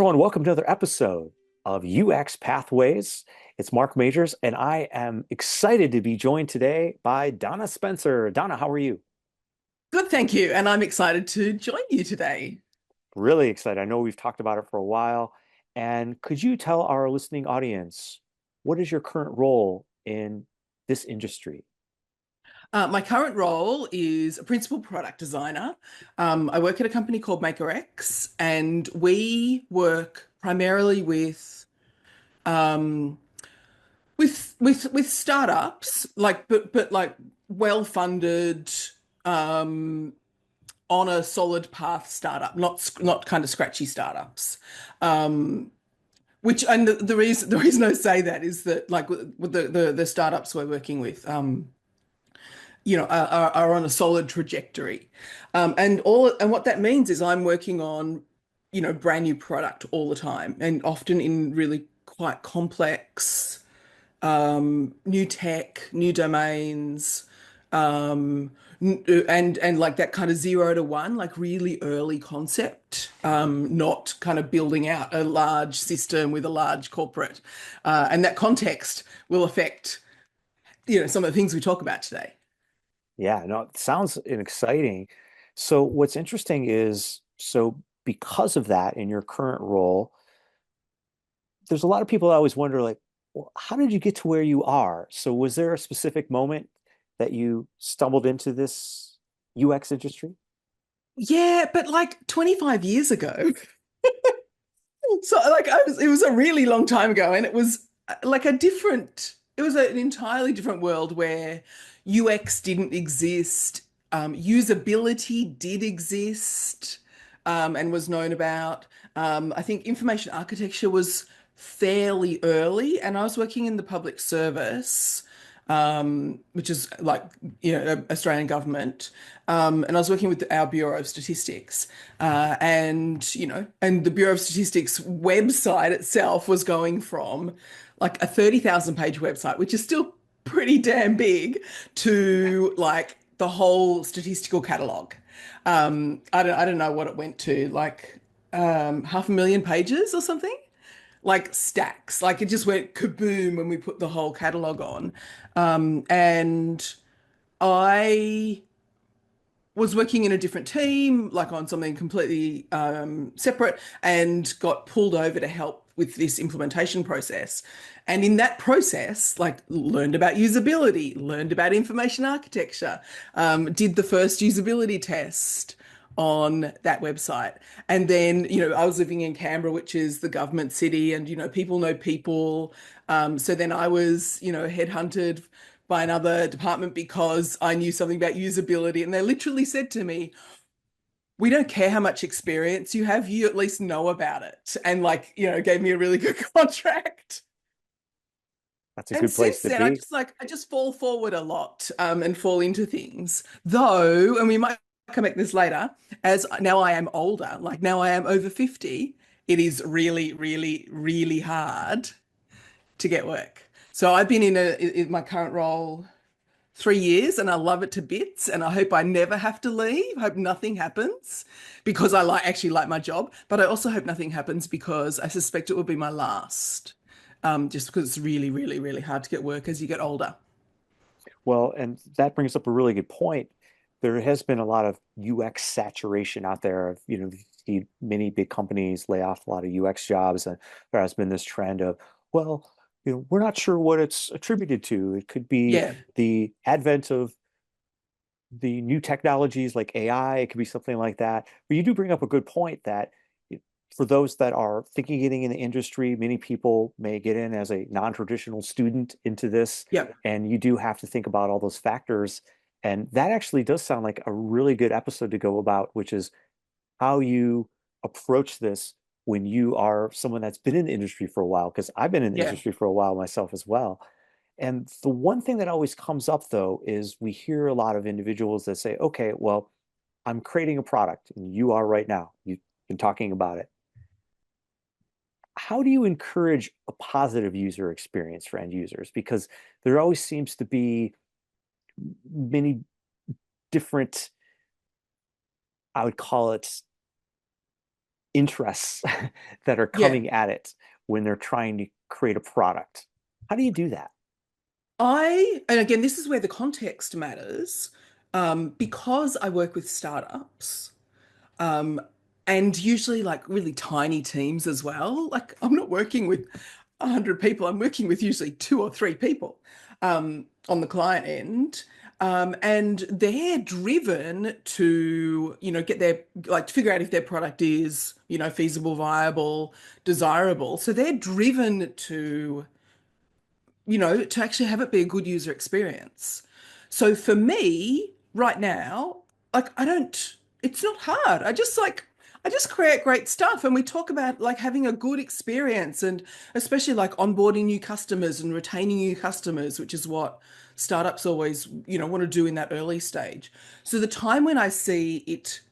everyone. Welcome to another episode of UX Pathways. It's Mark Majors, and I am excited to be joined today by Donna Spencer. Donna, how are you? Good, thank you. And I'm excited to join you today. Really excited. I know we've talked about it for a while. And could you tell our listening audience what is your current role in this industry? My current role is a principal product designer. I work at a company called MakerX, and we work primarily um, with startups, but like well-funded, um, on a solid path startup, not kind of scratchy startups. Um, Which and the reason I say that is that like with the startups we're working with, are on a solid trajectory, and what that means is I'm working on, brand new product all the time, and often in really quite complex, new tech, new domains, and like that kind of 0 to 1, like really early concept, not kind of building out a large system with a large corporate, and that context will affect, some of the things we talk about today. Yeah, no, it sounds exciting. So what's interesting is, so because of that in your current role, there's a lot of people that always wonder, like, well, how did you get to where you are? So was there a specific moment that you stumbled into this UX industry? Yeah, but like 25 years ago. So like it was a really long time ago, and it was like it was an entirely different world where UX didn't exist, usability did exist, and was known about. I think information architecture was fairly early, and I was working in the public service, which is like, Australian government. And I was working with our Bureau of Statistics, and the Bureau of Statistics website itself was going from like a 30,000 page website, which is still pretty damn big, to like the whole statistical catalog. I don't know what it went to, like, 500,000 pages or something, like stacks. Like it just went kaboom when we put the whole catalog on. And I was working in a different team, like on something completely, separate, and got pulled over to help with this implementation process. And in that process, like learned about usability, learned about information architecture, did the first usability test on that website. And then, I was living in Canberra, which is the government city, and, people know people. So then I was, headhunted by another department because I knew something about usability. And they literally said to me, "We don't care how much experience you have, you at least know about it." And like, gave me a really good contract. That's a And good place since to then, I be. just like I just fall forward a lot, and fall into things. Though, and we might come back to this later, as now I am older, like now I am over 50, it is really, really, really hard to get work. So I've been in my current role 3 years, and I love it to bits, and I hope I never have to leave. I hope nothing happens because I actually like my job, but I also hope nothing happens because I suspect it will be my last. Just because it's really, really, really hard to get work as you get older. Well, and that brings up a really good point. There has been a lot of UX saturation out there. You see many big companies lay off a lot of UX jobs, and there has been this trend of, well, we're not sure what it's attributed to. It could be Yeah, the advent of the new technologies like AI. It could be something like that. But you do bring up a good point that for those that are thinking of getting in the industry, many people may get in as a non-traditional student into this, yeah, and you do have to think about all those factors. And that actually does sound like a really good episode to go about, which is how you approach this when you are someone that's been in the industry for a while, because I've been in the yeah, industry for a while myself as well. And the one thing that always comes up though is we hear a lot of individuals that say, okay, well, I'm creating a product, and you are right now. You've been talking about it. How do you encourage a positive user experience for end users? Because there always seems to be many different, I would call it, interests that are Yeah. coming at it when they're trying to create a product. How do you do that? And again, this is where the context matters, because I work with startups, um, and usually like really tiny teams as well. Like I'm not working with 100 people, I'm working with usually two or three people on the client end. And they're driven to, get their, like, to figure out if their product is, feasible, viable, desirable. So they're driven to to actually have it be a good user experience. So for me, right now, like it's not hard. I just create great stuff and we talk about like having a good experience and especially like onboarding new customers and retaining new customers, which is what startups always, want to do in that early stage. So the time when I see it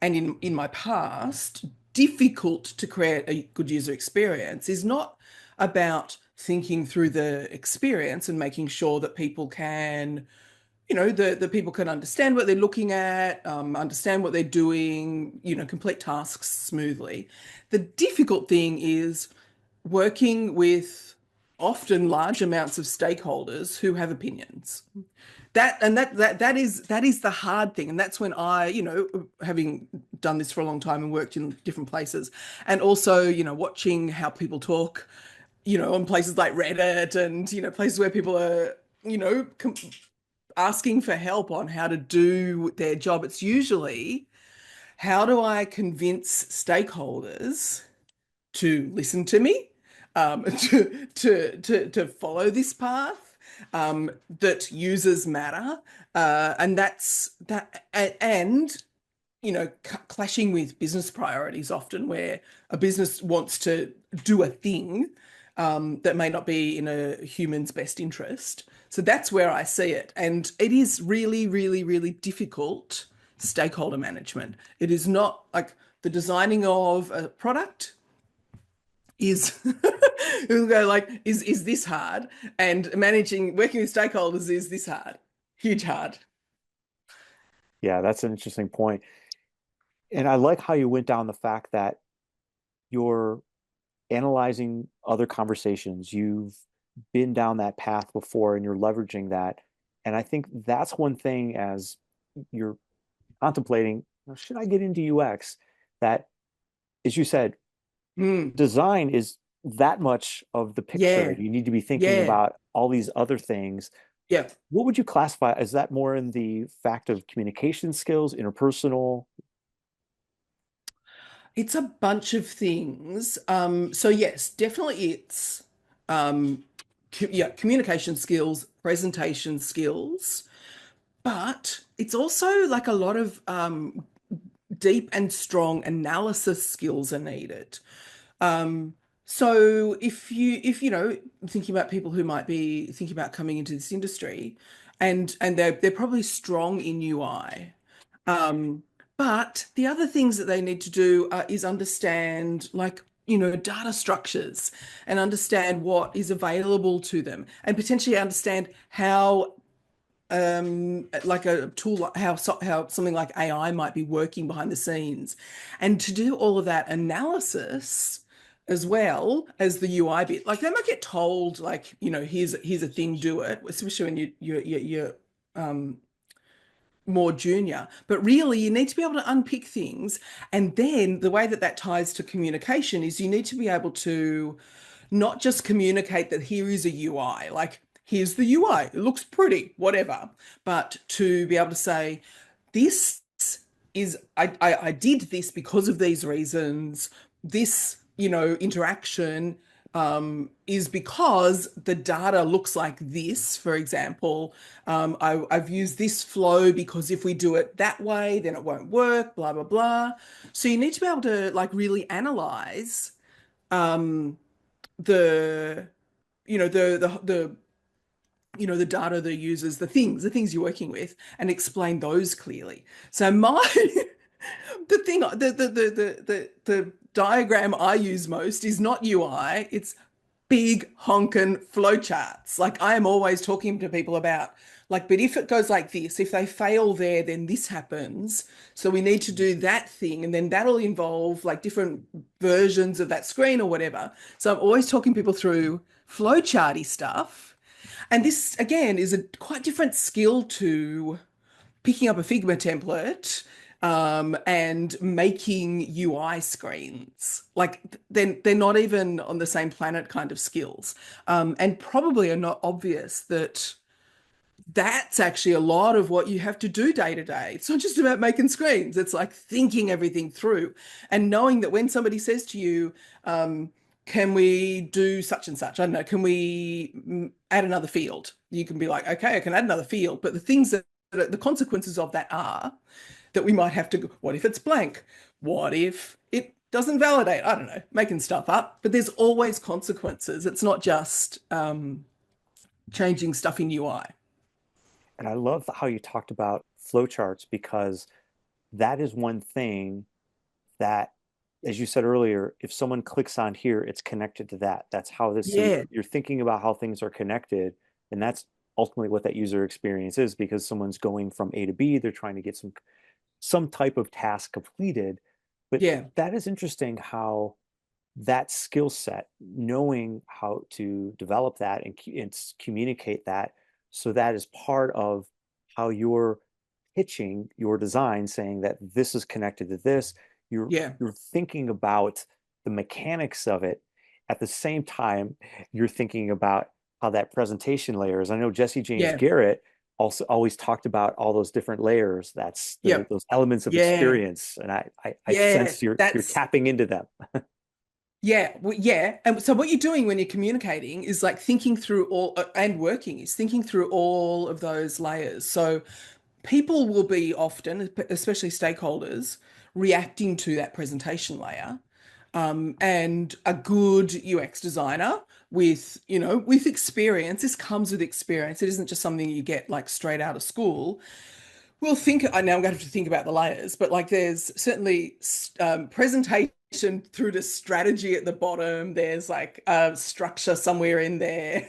and in my past, difficult to create a good user experience is not about thinking through the experience and making sure that people can, the people can understand what they're looking at, understand what they're doing, complete tasks smoothly. The difficult thing is working with often large amounts of stakeholders who have opinions. That is the hard thing, and that's when I, having done this for a long time and worked in different places, and also, watching how people talk, on places like Reddit and places where people are, asking for help on how to do their job. It's usually how do I convince stakeholders to listen to me, to follow this path, that users matter, and that's that, and clashing with business priorities often, where a business wants to do a thing that may not be in a human's best interest. So that's where I see it, and it is really, really, really difficult stakeholder management. It is not like the designing of a product is it'll go like is this hard, and managing working with stakeholders is this hard, huge hard. Yeah, that's an interesting point. And I like how you went down the fact that you're analyzing other conversations. You've been down that path before and you're leveraging that. And I think that's one thing as you're contemplating, should I get into UX? That, as you said, Mm, design is that much of the picture. yeah, You need to be thinking yeah, about all these other things. yeah. What would you classify? Is that more in the fact of communication skills, interpersonal? It's a bunch of things. So yes, definitely it's yeah, communication skills, presentation skills, but it's also like a lot of deep and strong analysis skills are needed. Um, so if thinking about people who might be thinking about coming into this industry, and they're probably strong in UI. Um, but the other things that they need to do is understand, like, data structures, and understand what is available to them, and potentially understand how, like a tool, how something like AI might be working behind the scenes, and to do all of that analysis as well as the UI bit. Like they might get told, like, here's a thing, do it, especially when you're more junior. But really, you need to be able to unpick things. And then the way that that ties to communication is you need to be able to not just communicate that here is a UI, like here's the UI, it looks pretty, whatever, but to be able to say, this I did this because of these reasons. This, interaction is because the data looks like this, for example. I've used this flow because if we do it that way, then it won't work, blah, blah, blah. So you need to be able to like really analyze um, the, the data, the users, the things you're working with, and explain those clearly. So the thing, the diagram I use most is not UI, it's big honkin' flowcharts. Like I am always talking to people about Like, but if it goes like this, if they fail there, then this happens. So we need to do that thing, and then that'll involve like different versions of that screen or whatever. So I'm always talking people through flowcharty stuff. And this, again, is a quite different skill to picking up a Figma template and making UI screens. Like they're not even on the same planet kind of skills, and probably are not obvious that that's actually a lot of what you have to do day to day. It's not just about making screens. It's like thinking everything through and knowing that when somebody says to you, can we do such and such? I don't know, can we add another field? You can be like, okay, I can add another field. But the things that the consequences of that are that we might have to, what if it's blank? What if it doesn't validate? I don't know, making stuff up. But there's always consequences. It's not just changing stuff in UI. And I love how you talked about flowcharts because that is one thing that, as you said earlier, if someone clicks on here, it's connected to that. That's how this, so Yeah, you're thinking about how things are connected. And that's ultimately what that user experience is because someone's going from A to B, they're trying to get some type of task completed. But yeah, that is interesting how that skill set, knowing how to develop that and communicate that, so that is part of how you're pitching your design, saying that this is connected to this. You're yeah, you're thinking about the mechanics of it. At the same time, you're thinking about how that presentation layers. I know Jesse James yeah, Garrett also always talked about all those different layers. That's yeah, those elements of yeah, experience, and I yeah. sense you're That's tapping into them. yeah, well, yeah. And so what you're doing when you're communicating is like thinking through all and working is thinking through all of those layers. So people will be often, especially stakeholders, reacting to that presentation layer. And a good UX designer with, with experience, this comes with experience. It isn't just something you get like straight out of school. Well, I now I'm going to have to think about the layers, but like there's certainly presentation through to strategy at the bottom. There's like structure somewhere in there.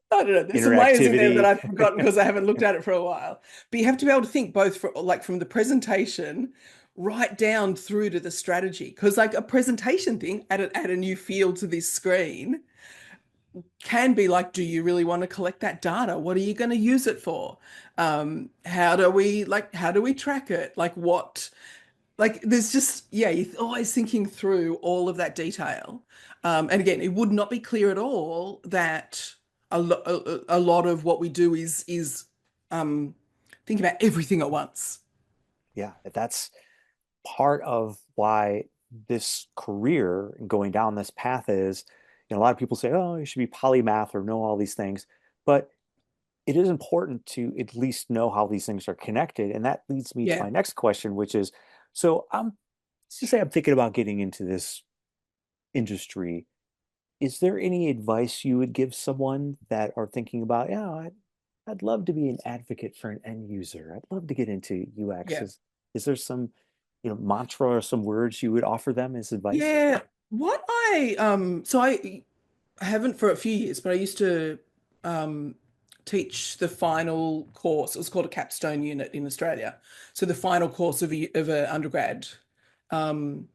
I don't know. There's some layers in there that Interactivity. I've forgotten because I haven't looked at it for a while. But you have to be able to think both like from the presentation right down through to the strategy. Because like a presentation thing, add a new field to this screen can be like, do you really want to collect that data? What are you going to use it for? How do we track it? Like there's just, yeah, you're always thinking through all of that detail. And again, it would not be clear at all that a lot of what we do is um, think about everything at once. Yeah, that's part of why this career and going down this path is, a lot of people say, oh, you should be polymath or know all these things. But it is important to at least know how these things are connected. And that leads me to Yeah, my next question, which is, so let's just say I'm thinking about getting into this industry. Is there any advice you would give someone that are thinking about, yeah, I'd love to be an advocate for an end user. I'd love to get into UX. yeah. Is there some, mantra or some words you would offer them as advice? Yeah. What I haven't for a few years, but I used to um, teach the final course. It was called a capstone unit in Australia. So the final course of an undergrad um,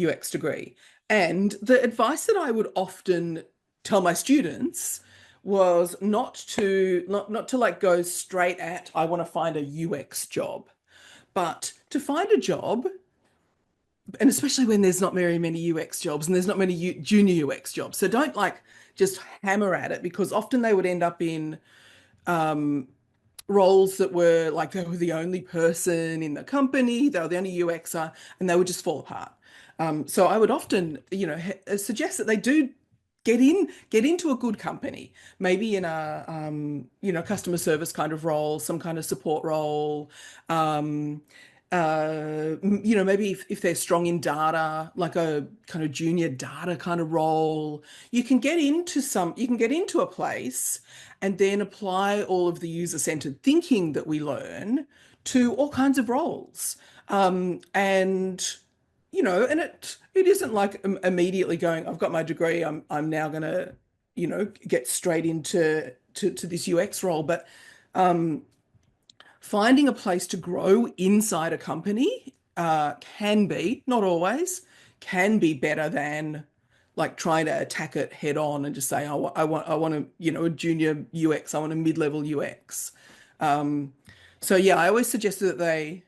UX degree. And the advice that I would often tell my students was not to like go straight at I want to find a UX job, but to find a job, and especially when there's not very many UX jobs and there's not many junior UX jobs. So don't like just hammer at it because often they would end up in um, roles that were like they were the only person in the company, they were the only UXer, and they would just fall apart. So I would often, suggest that they do get into a good company, maybe in a, customer service kind of role, some kind of support role. Um, maybe if they're strong in data, like a kind of junior data kind of role, you can get into a place and then apply all of the user-centered thinking that we learn to all kinds of roles. And and it isn't like immediately going, I've got my degree, I'm now gonna, get straight into to this UX role. But Um, Finding a place to grow inside a company can be, not always, can be better than like trying to attack it head on and just say, oh, I want a, a junior UX, I want a mid-level UX. Um, so yeah, I always suggest that they,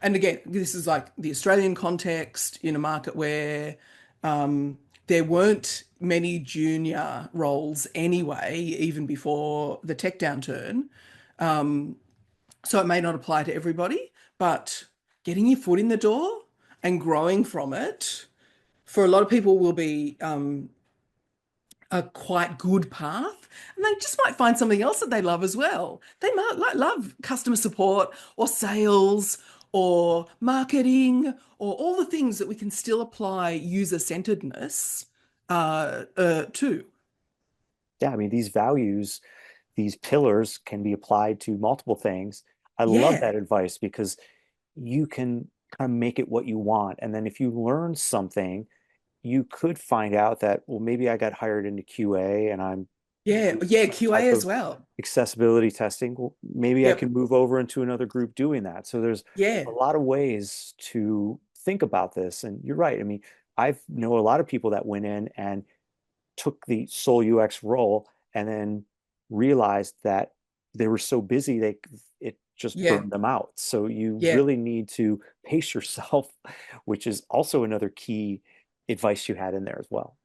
and again, this is like the Australian context in a market where there weren't many junior roles anyway, even before the tech downturn. So it may not apply to everybody, but getting your foot in the door and growing from it for a lot of people will be a quite good path. And they just might find something else that they love as well. They might love customer support or sales or marketing or all the things that we can still apply user-centeredness to. Yeah, I mean, these values, these pillars can be applied to multiple things. I love Yeah, that advice because you can kind of make it what you want. And then if you learn something, you could find out that, well, maybe I got hired into QA and I'm yeah, doing yeah, some QA type as of well. accessibility testing. Well, maybe I Yep. can move over into another group doing that. So there's a Yeah, lot of ways to think about this. And you're right. I mean, I've know a lot of people that went in and took the sole UX role and then realized that they were so busy they it just yeah, burned them out. So you yeah. really need to pace yourself, which is also another key advice you had in there as well.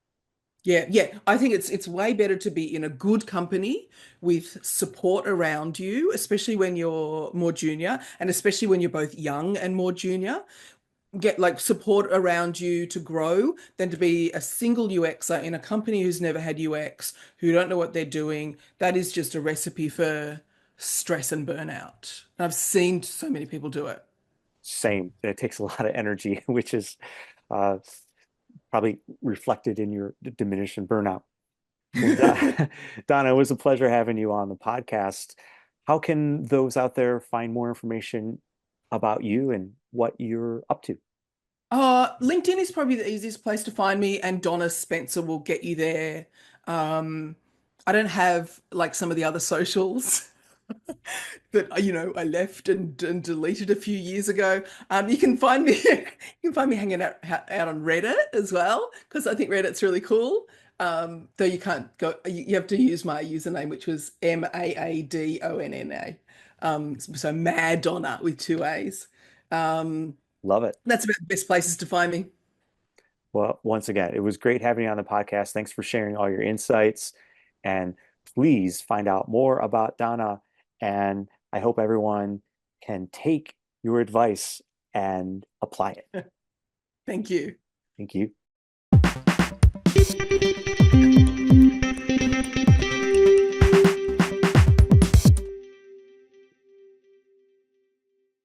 Yeah, yeah. I think it's way better to be in a good company with support around you, especially when you're more junior, and especially when you're both young and more junior. Get like support around you to grow than to be a single UXer in a company who's never had UX, who don't know what they're doing. That is just a recipe for stress and burnout. And I've seen so many people do it. Same. It takes a lot of energy, which is uh, probably reflected in your diminution burnout. Well, Donna, it was a pleasure having you on the podcast. How can those out there find more information about you and what you're up to? LinkedIn is probably the easiest place to find me, and Donna Spencer will get you there. I don't have like some of the other socials that I left and deleted a few years ago. You can find me you can find me hanging out on Reddit as well because I think Reddit's really cool. Though you can't go, you have to use my username, which was Maadonna. So Madonna with two A's. Um, Love it. that's about the best places to find me. Well, once again, it was great having you on the podcast. Thanks for sharing all your insights. And please find out more about Donna. And I hope everyone can take your advice and apply it. Thank you. Thank you.